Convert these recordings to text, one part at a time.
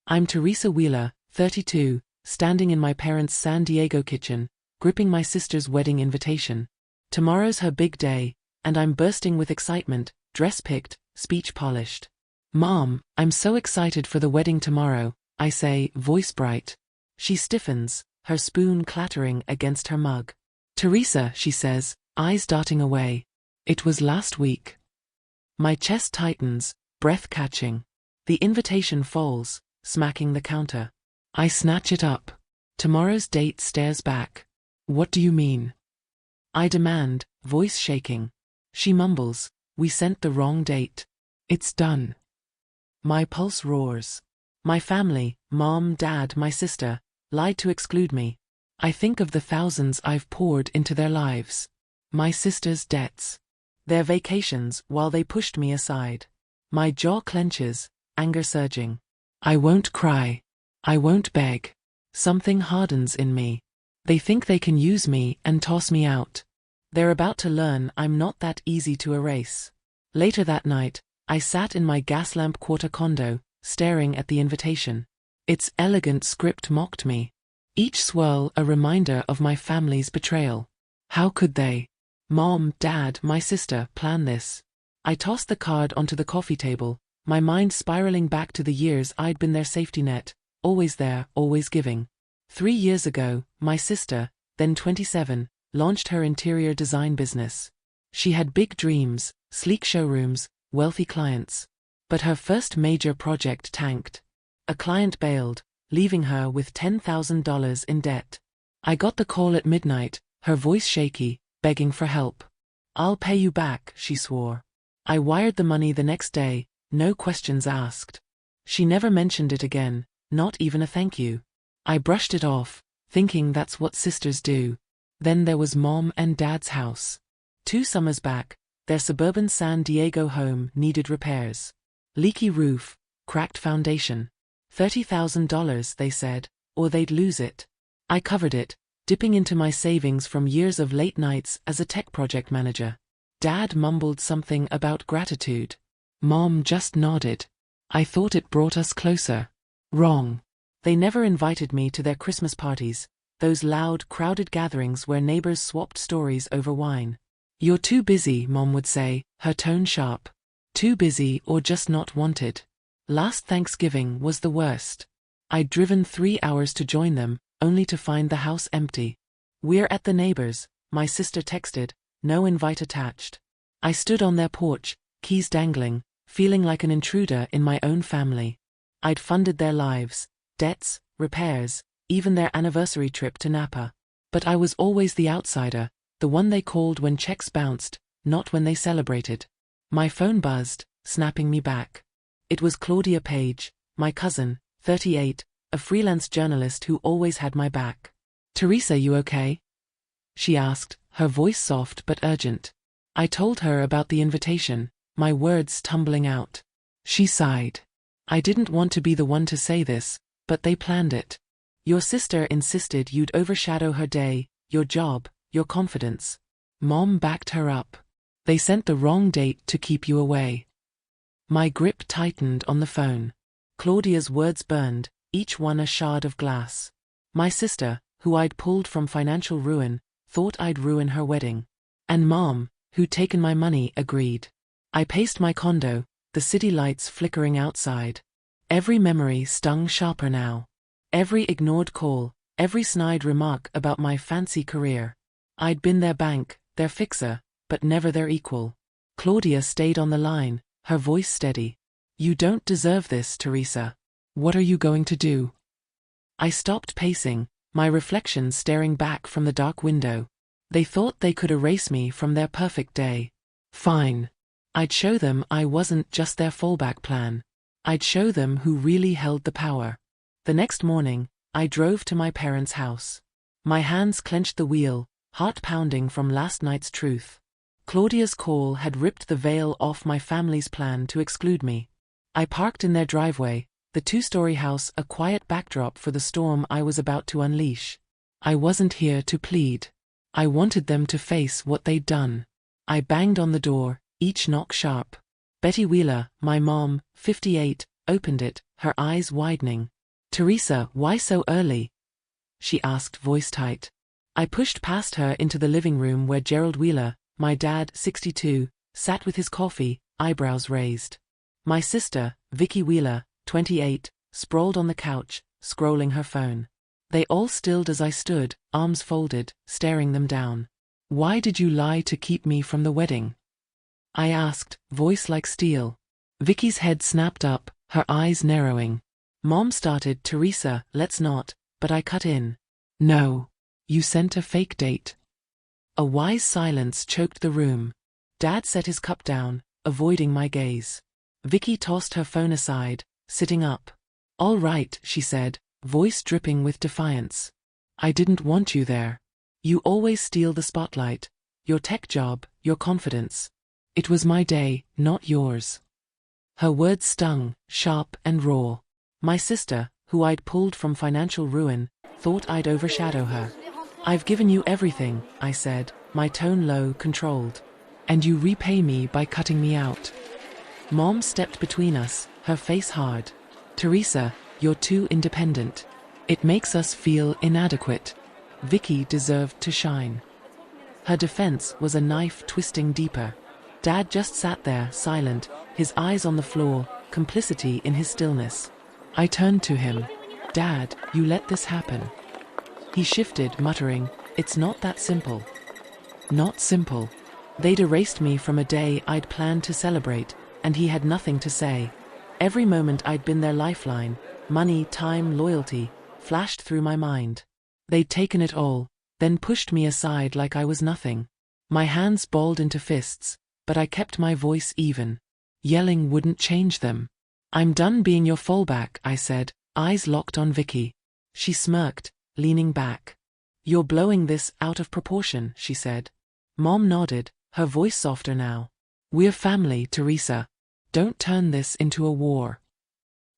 I'm Teresa Wheeler, 32, standing in my parents' San Diego kitchen, gripping my sister's wedding invitation. Tomorrow's her big day, and I'm bursting with excitement, dress picked, speech polished. Mom, I'm so excited for the wedding tomorrow, I say, voice bright. She stiffens, her spoon clattering against her mug. Teresa, she says, eyes darting away. It was last week. My chest tightens, breath catching. The invitation falls, smacking the counter. I snatch it up. Tomorrow's date stares back. What do you mean? I demand, voice shaking. She mumbles, we sent the wrong date. It's done. My pulse roars. My family, mom, dad, my sister, lied to exclude me. I think of the thousands I've poured into their lives. My sister's debts. Their vacations while they pushed me aside. My jaw clenches, anger surging. I won't cry. I won't beg. Something hardens in me. They think they can use me and toss me out. They're about to learn I'm not that easy to erase. Later that night, I sat in my gas lamp quarter condo, staring at the invitation. Its elegant script mocked me. Each swirl a reminder of my family's betrayal. How could they? Mom, Dad, my sister, plan this? I tossed the card onto the coffee table, my mind spiraling back to the years I'd been their safety net, always there, always giving. 3 years ago, my sister, then 27, launched her interior design business. She had big dreams, sleek showrooms, wealthy clients. But her first major project tanked. A client bailed, leaving her with $10,000 in debt. I got the call at midnight, her voice shaky, begging for help. I'll pay you back, she swore. I wired the money the next day, no questions asked. She never mentioned it again, not even a thank you. I brushed it off, thinking that's what sisters do. Then there was Mom and Dad's house. 2 summers back, their suburban San Diego home needed repairs. Leaky roof, cracked foundation. $30,000, they said, or they'd lose it. I covered it, dipping into my savings from years of late nights as a tech project manager. Dad mumbled something about gratitude. Mom just nodded. I thought it brought us closer. Wrong. They never invited me to their Christmas parties, those loud, crowded gatherings where neighbors swapped stories over wine. You're too busy, Mom would say, her tone sharp. Too busy or just not wanted. Last Thanksgiving was the worst. I'd driven 3 hours to join them, only to find the house empty. We're at the neighbors, my sister texted, no invite attached. I stood on their porch, keys dangling, feeling like an intruder in my own family. I'd funded their lives, debts, repairs, even their anniversary trip to Napa. But I was always the outsider, the one they called when checks bounced, not when they celebrated. My phone buzzed, snapping me back. It was Claudia Page, my cousin, 38, a freelance journalist who always had my back. Teresa, you okay? She asked, her voice soft but urgent. I told her about the invitation, my words tumbling out. She sighed. I didn't want to be the one to say this, but they planned it. Your sister insisted you'd overshadow her day, your job, your confidence. Mom backed her up. They sent the wrong date to keep you away. My grip tightened on the phone. Claudia's words burned, each one a shard of glass. My sister, who I'd pulled from financial ruin, thought I'd ruin her wedding. And Mom, who'd taken my money, agreed. I paced my condo, the city lights flickering outside. Every memory stung sharper now. Every ignored call, every snide remark about my fancy career. I'd been their bank, their fixer, but never their equal. Claudia stayed on the line, her voice steady. You don't deserve this, Teresa. What are you going to do? I stopped pacing, my reflection staring back from the dark window. They thought they could erase me from their perfect day. Fine. I'd show them I wasn't just their fallback plan. I'd show them who really held the power. The next morning, I drove to my parents' house. My hands clenched the wheel, heart pounding from last night's truth. Claudia's call had ripped the veil off my family's plan to exclude me. I parked in their driveway, the 2-story house a quiet backdrop for the storm I was about to unleash. I wasn't here to plead. I wanted them to face what they'd done. I banged on the door, each knock sharp. Betty Wheeler, my mom, 58, opened it, her eyes widening. Teresa, why so early? She asked, voice tight. I pushed past her into the living room where Gerald Wheeler, my dad, 62, sat with his coffee, eyebrows raised. My sister, Vicky Wheeler, 28, sprawled on the couch, scrolling her phone. They all stilled as I stood, arms folded, staring them down. Why did you lie to keep me from the wedding? I asked, voice like steel. Vicky's head snapped up, her eyes narrowing. Mom started, Teresa, let's not, but I cut in. No. You sent a fake date. A wise silence choked the room. Dad set his cup down, avoiding my gaze. Vicky tossed her phone aside, sitting up. All right, she said, voice dripping with defiance. I didn't want you there. You always steal the spotlight. Your tech job, your confidence. It was my day, not yours. Her words stung, sharp and raw. My sister, who I'd pulled from financial ruin, thought I'd overshadow her. I've given you everything, I said, my tone low, controlled. And you repay me by cutting me out. Mom stepped between us, her face hard. Teresa, you're too independent. It makes us feel inadequate. Vicky deserved to shine. Her defense was a knife twisting deeper. Dad just sat there, silent, his eyes on the floor, complicity in his stillness. I turned to him. Dad, you let this happen. He shifted, muttering, it's not that simple. Not simple. They'd erased me from a day I'd planned to celebrate, and he had nothing to say. Every moment I'd been their lifeline, money, time, loyalty, flashed through my mind. They'd taken it all, then pushed me aside like I was nothing. My hands balled into fists, but I kept my voice even. Yelling wouldn't change them. I'm done being your fallback, I said, eyes locked on Vicky. She smirked, leaning back. You're blowing this out of proportion, she said. Mom nodded, her voice softer now. We're family, Teresa. Don't turn this into a war.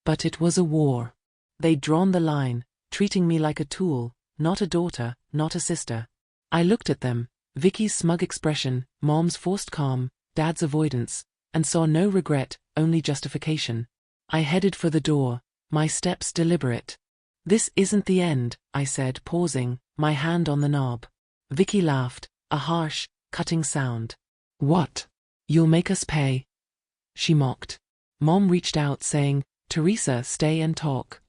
But it was a war. They'd drawn the line, treating me like a tool, not a daughter, not a sister. I looked at them, Vicky's smug expression, Mom's forced calm, Dad's avoidance, and saw no regret, only justification. I headed for the door, my steps deliberate. This isn't the end, I said, pausing, my hand on the knob. Vicky laughed, a harsh, cutting sound. What? You'll make us pay? She mocked. Mom reached out, saying, Teresa, stay and talk.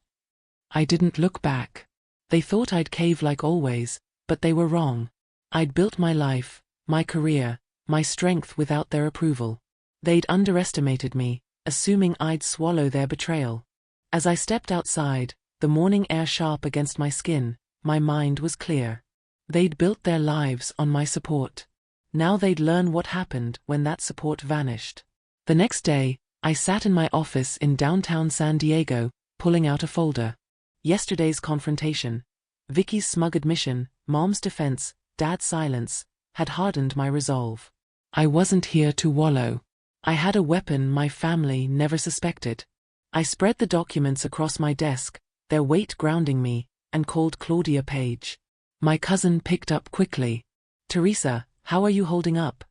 I didn't look back. They thought I'd cave like always, but they were wrong. I'd built my life, my career, my strength without their approval. They'd underestimated me, assuming I'd swallow their betrayal. As I stepped outside, the morning air sharp against my skin, my mind was clear. They'd built their lives on my support. Now they'd learn what happened when that support vanished. The next day, I sat in my office in downtown San Diego, pulling out a folder. Yesterday's confrontation, Vicky's smug admission, Mom's defense, Dad's silence, had hardened my resolve. I wasn't here to wallow. I had a weapon my family never suspected. I spread the documents across my desk, their weight grounding me, and called Claudia Page. My cousin picked up quickly. Teresa, how are you holding up?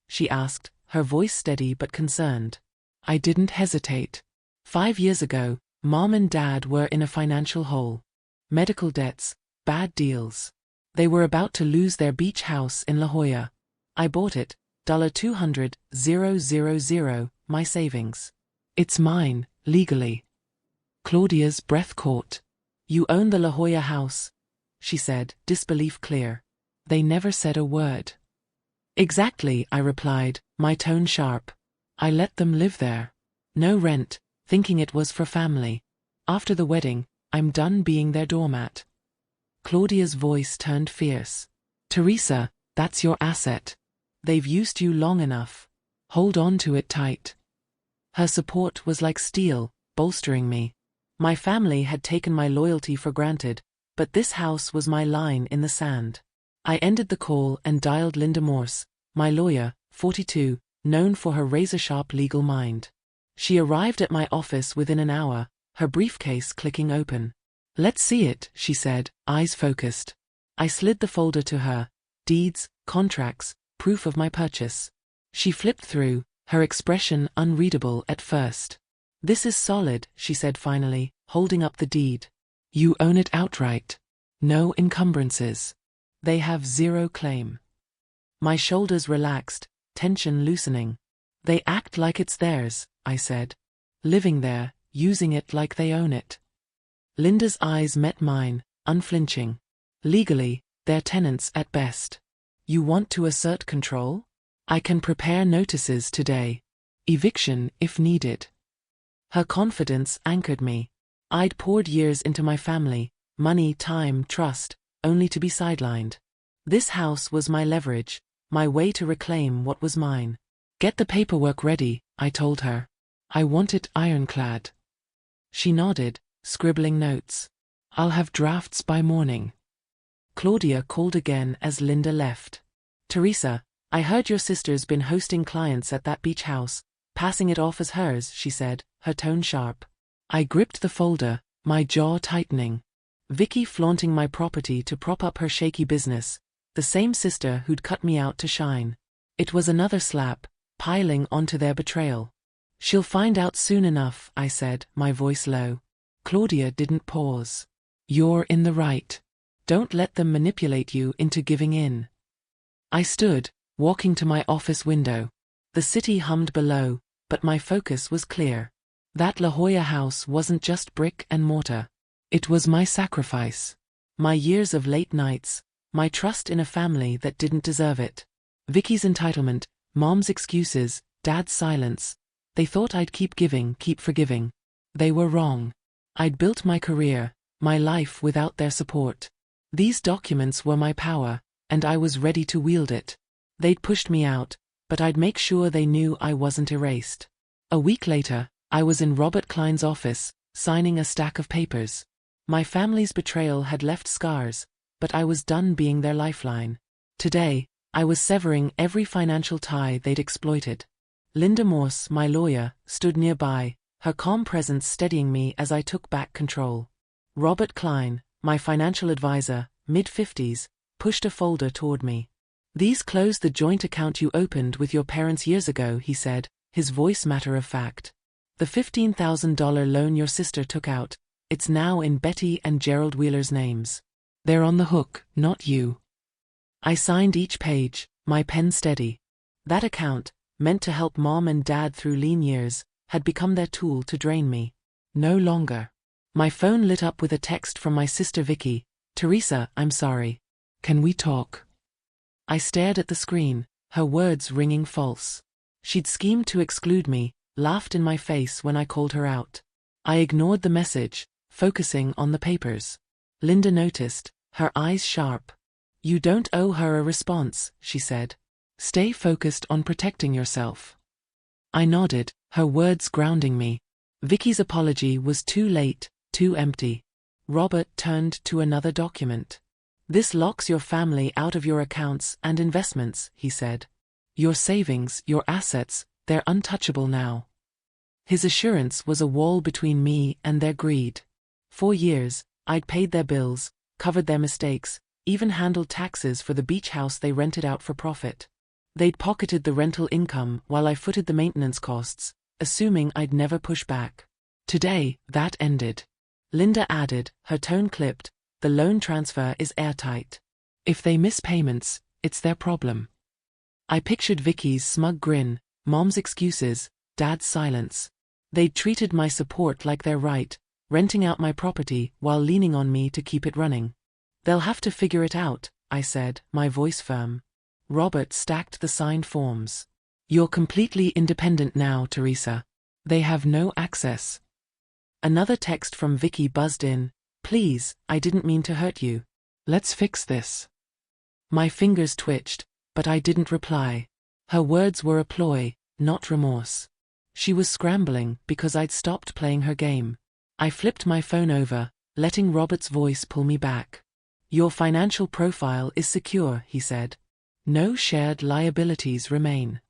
She asked, her voice steady but concerned. I didn't hesitate. 5 years ago, Mom and Dad were in a financial hole. Medical debts, bad deals. They were about to lose their beach house in La Jolla. I bought it, $200,000, my savings. It's mine, legally. Claudia's breath caught. You own the La Jolla house, she said, disbelief clear. They never said a word. Exactly, I replied, my tone sharp. I let them live there. No rent, thinking it was for family. After the wedding, I'm done being their doormat. Claudia's voice turned fierce. Teresa, that's your asset. They've used you long enough. Hold on to it tight. Her support was like steel, bolstering me. My family had taken my loyalty for granted, but this house was my line in the sand. I ended the call and dialed Linda Morse, my lawyer, 42, known for her razor-sharp legal mind. She arrived at my office within an hour, her briefcase clicking open. Let's see it, she said, eyes focused. I slid the folder to her. Deeds, contracts, proof of my purchase. She flipped through, her expression unreadable at first. This is solid, she said finally, holding up the deed. You own it outright. No encumbrances. They have zero claim. My shoulders relaxed, tension loosening. They act like it's theirs, I said. Living there, using it like they own it. Linda's eyes met mine, unflinching. Legally, they're tenants at best. You want to assert control? I can prepare notices today. Eviction if needed. Her confidence anchored me. I'd poured years into my family, money, time, trust, only to be sidelined. This house was my leverage, my way to reclaim what was mine. Get the paperwork ready, I told her. I want it ironclad. She nodded, scribbling notes. I'll have drafts by morning. Claudia called again as Linda left. Teresa, I heard your sister's been hosting clients at that beach house, passing it off as hers, she said, her tone sharp. I gripped the folder, my jaw tightening. Vicky flaunting my property to prop up her shaky business, the same sister who'd cut me out to shine. It was another slap, piling onto their betrayal. She'll find out soon enough, I said, my voice low. Claudia didn't pause. You're in the right. Don't let them manipulate you into giving in. I stood, walking to my office window. The city hummed below, but my focus was clear. That La Jolla house wasn't just brick and mortar. It was my sacrifice. My years of late nights, my trust in a family that didn't deserve it. Vicky's entitlement, Mom's excuses, Dad's silence. They thought I'd keep giving, keep forgiving. They were wrong. I'd built my career, my life without their support. These documents were my power, and I was ready to wield it. They'd pushed me out, but I'd make sure they knew I wasn't erased. A week later, I was in Robert Klein's office, signing a stack of papers. My family's betrayal had left scars, but I was done being their lifeline. Today, I was severing every financial tie they'd exploited. Linda Morse, my lawyer, stood nearby, her calm presence steadying me as I took back control. Robert Klein, my financial advisor, mid-50s, pushed a folder toward me. These close the joint account you opened with your parents years ago, he said, his voice matter of fact. The $15,000 loan your sister took out, it's now in Betty and Gerald Wheeler's names. They're on the hook, not you. I signed each page, my pen steady. That account, meant to help Mom and Dad through lean years, had become their tool to drain me. No longer. My phone lit up with a text from my sister Vicky. Teresa, I'm sorry. Can we talk? I stared at the screen, her words ringing false. She'd schemed to exclude me, laughed in my face when I called her out. I ignored the message, focusing on the papers. Linda noticed, her eyes sharp. You don't owe her a response, she said. Stay focused on protecting yourself. I nodded, her words grounding me. Vicky's apology was too late, too empty. Robert turned to another document. This locks your family out of your accounts and investments, he said. Your savings, your assets, they're untouchable now. His assurance was a wall between me and their greed. For years, I'd paid their bills, covered their mistakes, even handled taxes for the beach house they rented out for profit. They'd pocketed the rental income while I footed the maintenance costs, assuming I'd never push back. Today, that ended. Linda added, her tone clipped, the loan transfer is airtight. If they miss payments, it's their problem. I pictured Vicky's smug grin, Mom's excuses, Dad's silence. They'd treated my support like their right, renting out my property while leaning on me to keep it running. They'll have to figure it out, I said, my voice firm. Robert stacked the signed forms. You're completely independent now, Teresa. They have no access. Another text from Vicky buzzed in. Please, I didn't mean to hurt you. Let's fix this. My fingers twitched, but I didn't reply. Her words were a ploy, not remorse. She was scrambling because I'd stopped playing her game. I flipped my phone over, letting Robert's voice pull me back. Your financial profile is secure, he said. No shared liabilities remain.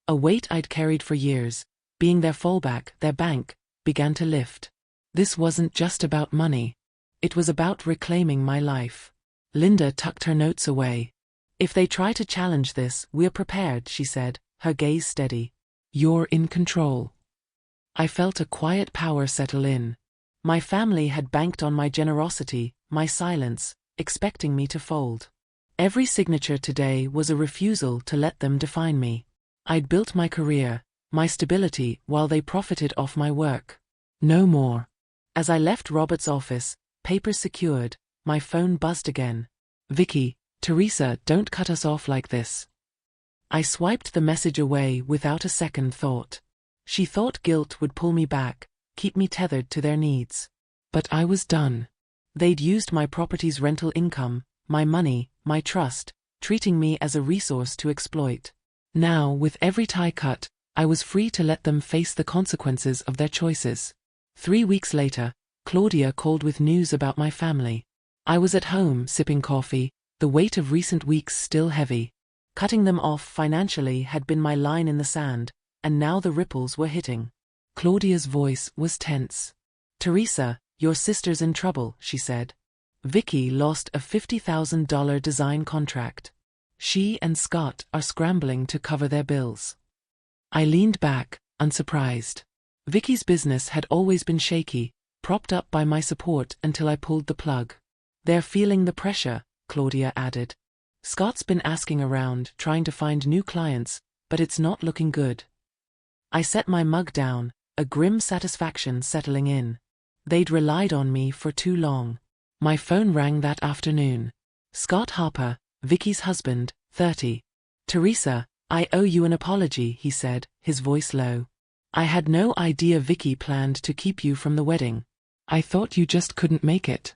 A weight I'd carried for years, being their fallback, their bank, began to lift. This wasn't just about money. It was about reclaiming my life. Linda tucked her notes away. If they try to challenge this, we're prepared, she said, her gaze steady. You're in control. I felt a quiet power settle in. My family had banked on my generosity, my silence, expecting me to fold. Every signature today was a refusal to let them define me. I'd built my career, my stability, while they profited off my work. No more. As I left Robert's office, papers secured, my phone buzzed again. Vicky, Teresa, don't cut us off like this. I swiped the message away without a second thought. She thought guilt would pull me back, keep me tethered to their needs. But I was done. They'd used my property's rental income, my money, my trust, treating me as a resource to exploit. Now, with every tie cut, I was free to let them face the consequences of their choices. 3 weeks later, Claudia called with news about my family. I was at home, sipping coffee, the weight of recent weeks still heavy. Cutting them off financially had been my line in the sand, and now the ripples were hitting. Claudia's voice was tense. Teresa, your sister's in trouble, she said. Vicky lost a $50,000 design contract. She and Scott are scrambling to cover their bills. I leaned back, unsurprised. Vicky's business had always been shaky, propped up by my support until I pulled the plug. They're feeling the pressure, Claudia added. Scott's been asking around, trying to find new clients, but it's not looking good. I set my mug down, a grim satisfaction settling in. They'd relied on me for too long. My phone rang that afternoon. Scott Harper, Vicky's husband, 30. Teresa, I owe you an apology, he said, his voice low. I had no idea Vicky planned to keep you from the wedding. I thought you just couldn't make it.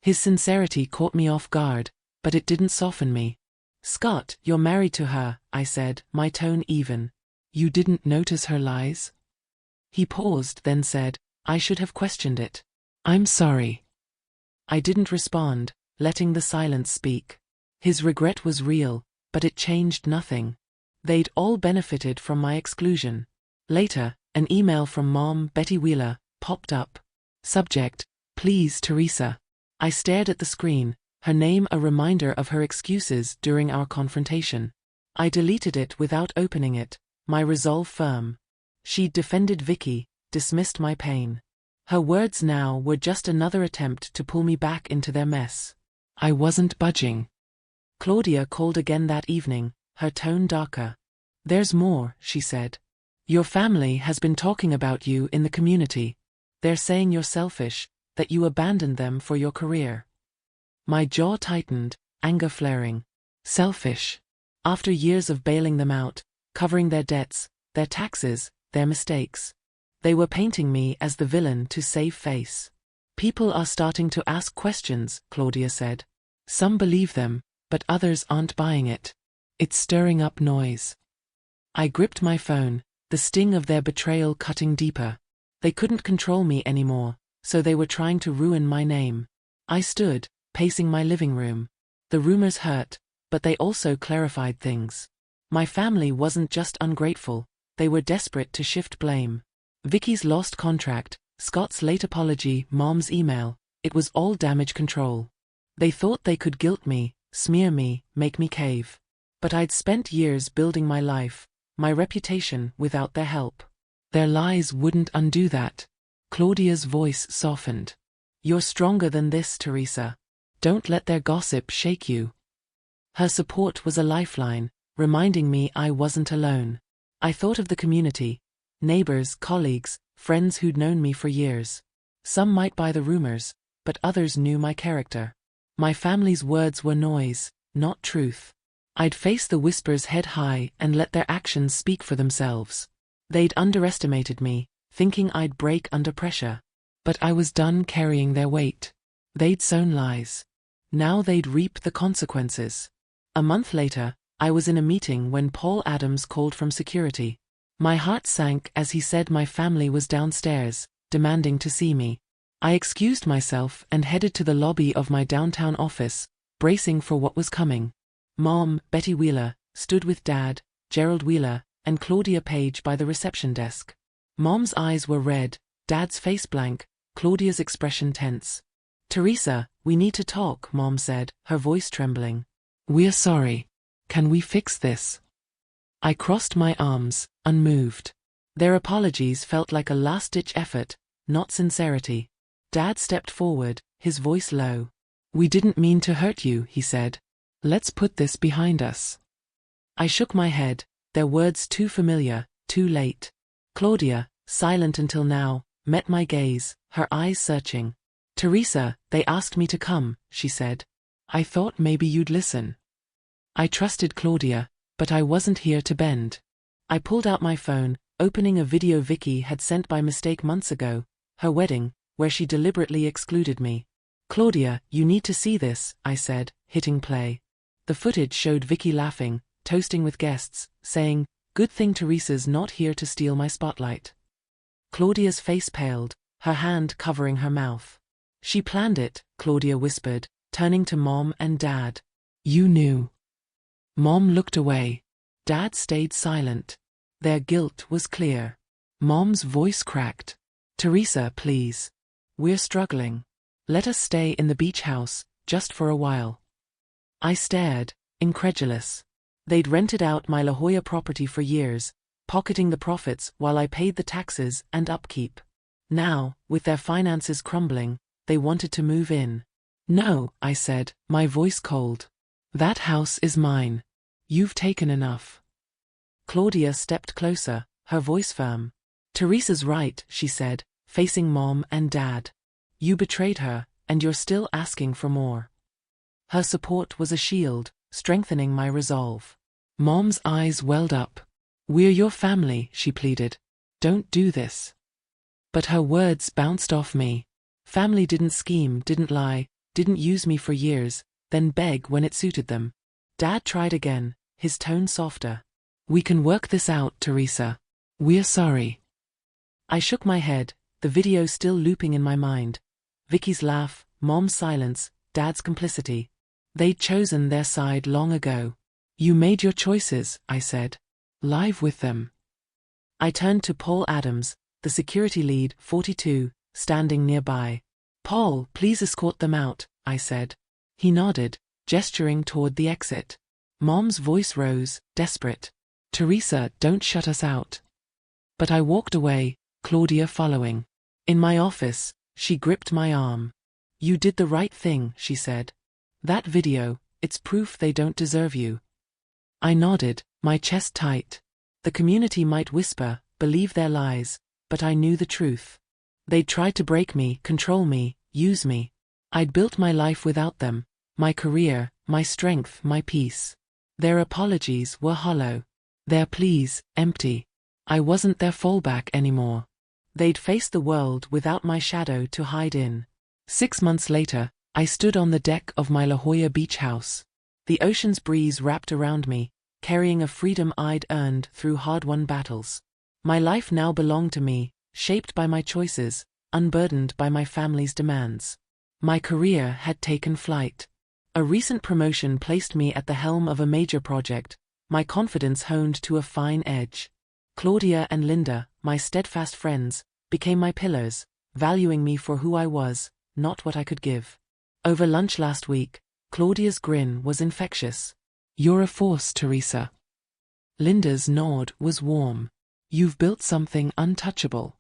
His sincerity caught me off guard, but it didn't soften me. Scott, you're married to her, I said, my tone even. You didn't notice her lies? He paused, then said, I should have questioned it. I'm sorry. I didn't respond, letting the silence speak. His regret was real, but it changed nothing. They'd all benefited from my exclusion. Later, an email from Mom, Betty Wheeler, popped up. Subject, please Teresa. I stared at the screen, her name a reminder of her excuses during our confrontation. I deleted it without opening it, my resolve firm. She'd defended Vicky, dismissed my pain. Her words now were just another attempt to pull me back into their mess. I wasn't budging. Claudia called again that evening, her tone darker. There's more, she said. Your family has been talking about you in the community. They're saying you're selfish, that you abandoned them for your career. My jaw tightened, anger flaring. Selfish. After years of bailing them out, covering their debts, their taxes, their mistakes. They were painting me as the villain to save face. People are starting to ask questions, Claudia said. Some believe them, but others aren't buying it. It's stirring up noise. I gripped my phone, the sting of their betrayal cutting deeper. They couldn't control me anymore, so they were trying to ruin my name. I stood, pacing my living room. The rumors hurt, but they also clarified things. My family wasn't just ungrateful, they were desperate to shift blame. Vicky's lost contract, Scott's late apology, Mom's email, it was all damage control. They thought they could guilt me, smear me, make me cave. But I'd spent years building my life, my reputation without their help. Their lies wouldn't undo that. Claudia's voice softened. You're stronger than this, Teresa. Don't let their gossip shake you. Her support was a lifeline, reminding me I wasn't alone. I thought of the community, neighbors, colleagues, friends who'd known me for years. Some might buy the rumors, but others knew my character. My family's words were noise, not truth. I'd face the whispers head high and let their actions speak for themselves. They'd underestimated me, thinking I'd break under pressure. But I was done carrying their weight. They'd sown lies. Now they'd reap the consequences. A month later, I was in a meeting when Paul Adams called from security. My heart sank as he said my family was downstairs, demanding to see me. I excused myself and headed to the lobby of my downtown office, bracing for what was coming. Mom, Betty Wheeler, stood with Dad, Gerald Wheeler, and Claudia Page by the reception desk. Mom's eyes were red, Dad's face blank, Claudia's expression tense. Teresa, we need to talk, Mom said, her voice trembling. We're sorry. Can we fix this? I crossed my arms, unmoved. Their apologies felt like a last-ditch effort, not sincerity. Dad stepped forward, his voice low. "We didn't mean to hurt you," he said. "Let's put this behind us." I shook my head, their words too familiar, too late. Claudia, silent until now, met my gaze, her eyes searching. "Teresa, they asked me to come," she said. "I thought maybe you'd listen." I trusted Claudia, but I wasn't here to bend. I pulled out my phone, opening a video Vicky had sent by mistake months ago, her wedding, where she deliberately excluded me. "Claudia, you need to see this," I said, hitting play. The footage showed Vicky laughing, toasting with guests, saying, "Good thing Teresa's not here to steal my spotlight." Claudia's face paled, her hand covering her mouth. "She planned it," Claudia whispered, turning to Mom and Dad. "You knew." Mom looked away. Dad stayed silent. Their guilt was clear. Mom's voice cracked. "Teresa, please. We're struggling. Let us stay in the beach house, just for a while." I stared, incredulous. They'd rented out my La Jolla property for years, pocketing the profits while I paid the taxes and upkeep. Now, with their finances crumbling, they wanted to move in. "No," I said, my voice cold. "That house is mine. You've taken enough." Claudia stepped closer, her voice firm. "Teresa's right," she said, facing Mom and Dad. "You betrayed her, and you're still asking for more." Her support was a shield, strengthening my resolve. Mom's eyes welled up. "We're your family," she pleaded. "Don't do this." But her words bounced off me. Family didn't scheme, didn't lie, didn't use me for years, then beg when it suited them. Dad tried again, his tone softer. "We can work this out, Teresa. We're sorry." I shook my head, the video still looping in my mind. Vicky's laugh, Mom's silence, Dad's complicity. They'd chosen their side long ago. "You made your choices," I said. "Live with them." I turned to Paul Adams, the security lead, 42, standing nearby. "Paul, please escort them out," I said. He nodded, gesturing toward the exit. Mom's voice rose, desperate. "Teresa, don't shut us out." But I walked away, Claudia following. In my office, she gripped my arm. "You did the right thing," she said. "That video, it's proof they don't deserve you." I nodded, my chest tight. The community might whisper, believe their lies, but I knew the truth. They'd tried to break me, control me, use me. I'd built my life without them, my career, my strength, my peace. Their apologies were hollow. Their pleas, empty. I wasn't their fallback anymore. They'd faced the world without my shadow to hide in. 6 months later, I stood on the deck of my La Jolla beach house. The ocean's breeze wrapped around me, carrying a freedom I'd earned through hard-won battles. My life now belonged to me, shaped by my choices, unburdened by my family's demands. My career had taken flight. A recent promotion placed me at the helm of a major project, my confidence honed to a fine edge. Claudia and Linda, my steadfast friends, became my pillars, valuing me for who I was, not what I could give. Over lunch last week, Claudia's grin was infectious. "You're a force, Teresa." Linda's nod was warm. "You've built something untouchable."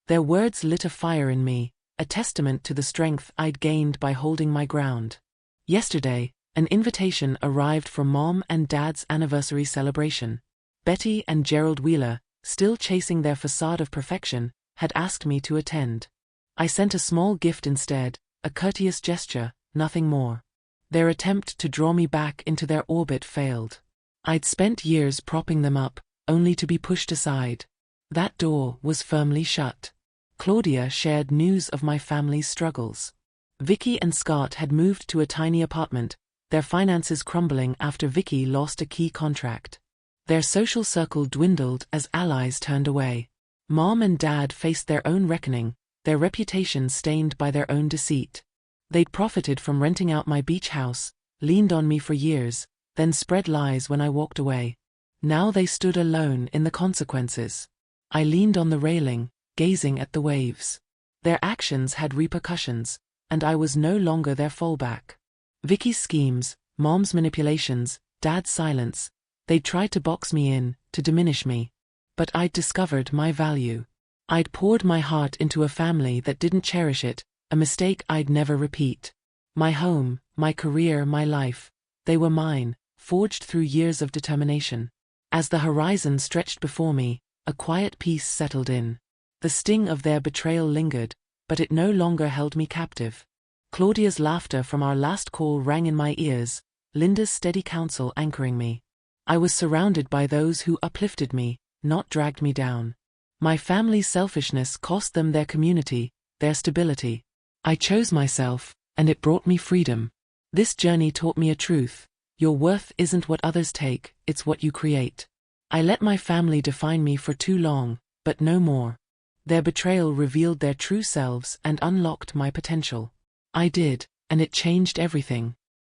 Their words lit a fire in me, a testament to the strength I'd gained by holding my ground. Yesterday, an invitation arrived for Mom and Dad's anniversary celebration. Betty and Gerald Wheeler, still chasing their facade of perfection, had asked me to attend. I sent a small gift instead, a courteous gesture, nothing more. Their attempt to draw me back into their orbit failed. I'd spent years propping them up, only to be pushed aside. That door was firmly shut. Claudia shared news of my family's struggles. Vicky and Scott had moved to a tiny apartment, their finances crumbling after Vicky lost a key contract. Their social circle dwindled as allies turned away. Mom and Dad faced their own reckoning, their reputations stained by their own deceit. They'd profited from renting out my beach house, leaned on me for years, then spread lies when I walked away. Now they stood alone in the consequences. I leaned on the railing, gazing at the waves. Their actions had repercussions, and I was no longer their fallback. Vicky's schemes, Mom's manipulations, Dad's silence, they tried to box me in, to diminish me. But I'd discovered my value. I'd poured my heart into a family that didn't cherish it, a mistake I'd never repeat. My home, my career, my life, they were mine, forged through years of determination. As the horizon stretched before me, a quiet peace settled in. The sting of their betrayal lingered, but it no longer held me captive. Claudia's laughter from our last call rang in my ears, Linda's steady counsel anchoring me. I was surrounded by those who uplifted me, not dragged me down. My family's selfishness cost them their community, their stability. I chose myself, and it brought me freedom. This journey taught me a truth: your worth isn't what others take, it's what you create. I let my family define me for too long, but no more. Their betrayal revealed their true selves and unlocked my potential. I did, and it changed everything.